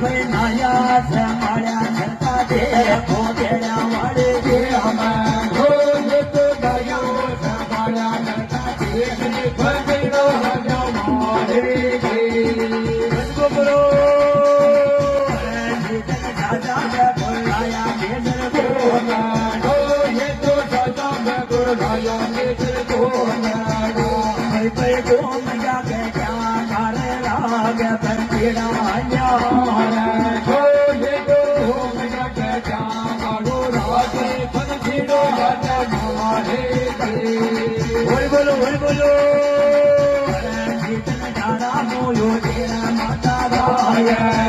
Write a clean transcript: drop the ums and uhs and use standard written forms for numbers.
ભાઈ નાયા જમાડ્યા છતાં તે ખોદેડા વાળે જે અમે તો ગાયો જમાડ્યા છતાં તે ભજડો જમાડે બોલો દાદા મે બોલાયા બેદર કોના એ તો દાદા મે બોલાયા બેદર કોના ભાઈ ગોમ જાગે ક્યાં કારે લાગે ભરતીડા બોલો માતા